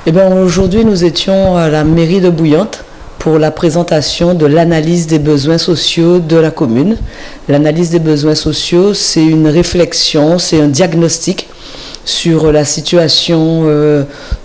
Eh bien, aujourd'hui, nous étions à la mairie de Bouillante pour la présentation de l'analyse des besoins sociaux de la commune. L'analyse des besoins sociaux, c'est une réflexion, c'est un diagnostic sur la situation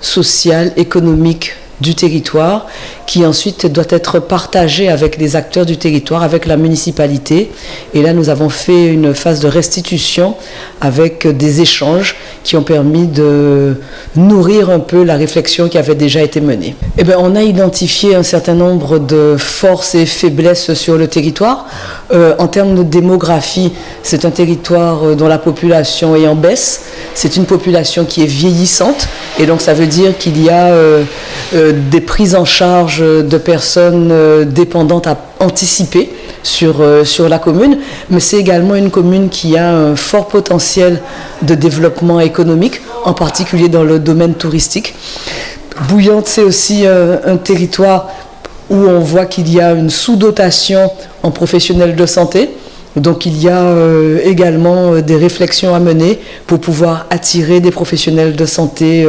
sociale, économique du territoire, qui ensuite doit être partagé avec les acteurs du territoire, avec la municipalité. Et là, nous avons fait une phase de restitution avec des échanges qui ont permis de nourrir un peu la réflexion qui avait déjà été menée. Eh bien, on a identifié un certain nombre de forces et faiblesses sur le territoire. En termes de démographie, c'est un territoire dont la population est en baisse. C'est une population qui est vieillissante. Et donc, ça veut dire qu'il y a des prises en charge de personnes dépendantes à anticiper sur la commune, mais c'est également une commune qui a un fort potentiel de développement économique, en particulier dans le domaine touristique. Bouillante, c'est aussi un territoire où on voit qu'il y a une sous-dotation en professionnels de santé. Donc il y a également des réflexions à mener pour pouvoir attirer des professionnels de santé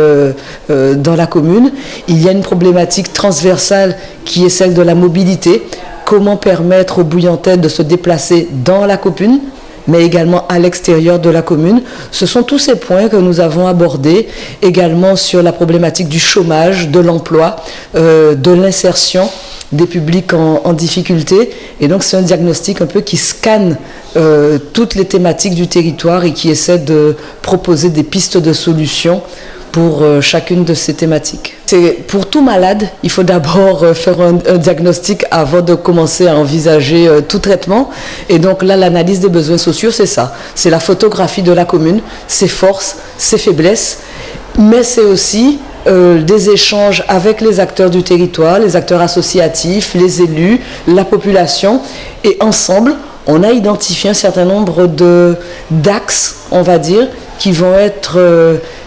dans la commune. Il y a une problématique transversale qui est celle de la mobilité. Comment permettre aux Bouillantais de se déplacer dans la commune, mais également à l'extérieur de la commune. Ce sont tous ces points que nous avons abordés, également sur la problématique du chômage, de l'emploi, de l'insertion des publics en difficulté. Et donc c'est un diagnostic un peu qui scanne toutes les thématiques du territoire et qui essaie de proposer des pistes de solutions pour chacune de ces thématiques. Pour tout malade, il faut d'abord faire un diagnostic avant de commencer à envisager tout traitement. Et donc là, l'analyse des besoins sociaux, c'est ça. C'est la photographie de la commune, ses forces, ses faiblesses, mais c'est aussi des échanges avec les acteurs du territoire, les acteurs associatifs, les élus, la population. Et ensemble, on a identifié un certain nombre d'axes, on va dire, qui vont être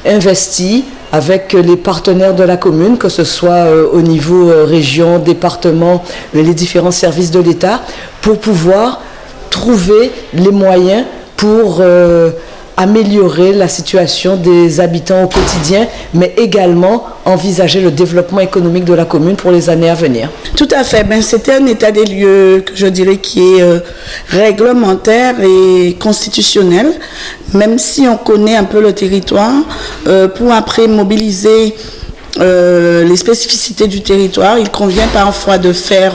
investis avec les partenaires de la commune, que ce soit au niveau région, département, les différents services de l'État, pour pouvoir trouver les moyens pour améliorer la situation des habitants au quotidien, mais également envisager le développement économique de la commune pour les années à venir. Tout à fait. C'était un état des lieux, je dirais, qui est réglementaire et constitutionnel, même si on connaît un peu le territoire, pour après mobiliser les spécificités du territoire, il convient parfois de faire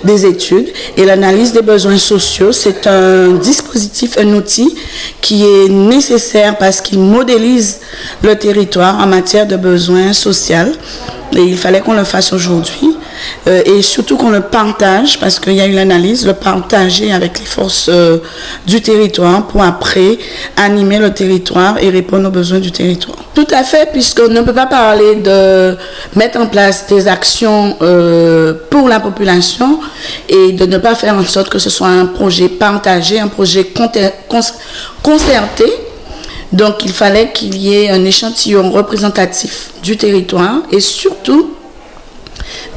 des études, et l'analyse des besoins sociaux, c'est un dispositif, un outil qui est nécessaire parce qu'il modélise le territoire en matière de besoins sociaux, et il fallait qu'on le fasse aujourd'hui. Et surtout qu'on le partage, parce qu'il y a eu l'analyse, le partager avec les forces du territoire pour après animer le territoire et répondre aux besoins du territoire. Tout à fait, puisqu'on ne peut pas parler de mettre en place des actions pour la population et de ne pas faire en sorte que ce soit un projet partagé, un projet concerté. Donc il fallait qu'il y ait un échantillon représentatif du territoire et surtout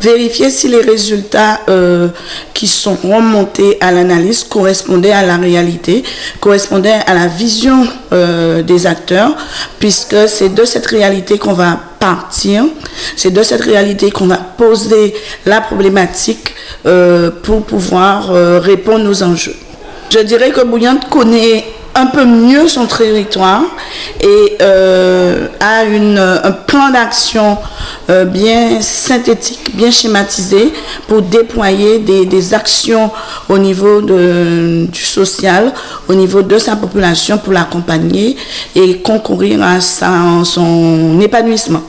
vérifier si les résultats qui sont remontés à l'analyse correspondaient à la réalité, correspondaient à la vision des acteurs, puisque c'est de cette réalité qu'on va partir, c'est de cette réalité qu'on va poser la problématique pour pouvoir répondre aux enjeux. Je dirais que Bouillante connaît un peu mieux son territoire et a un plan d'action bien synthétique, bien schématisé pour déployer des actions au niveau du social, au niveau de sa population pour l'accompagner et concourir à son épanouissement.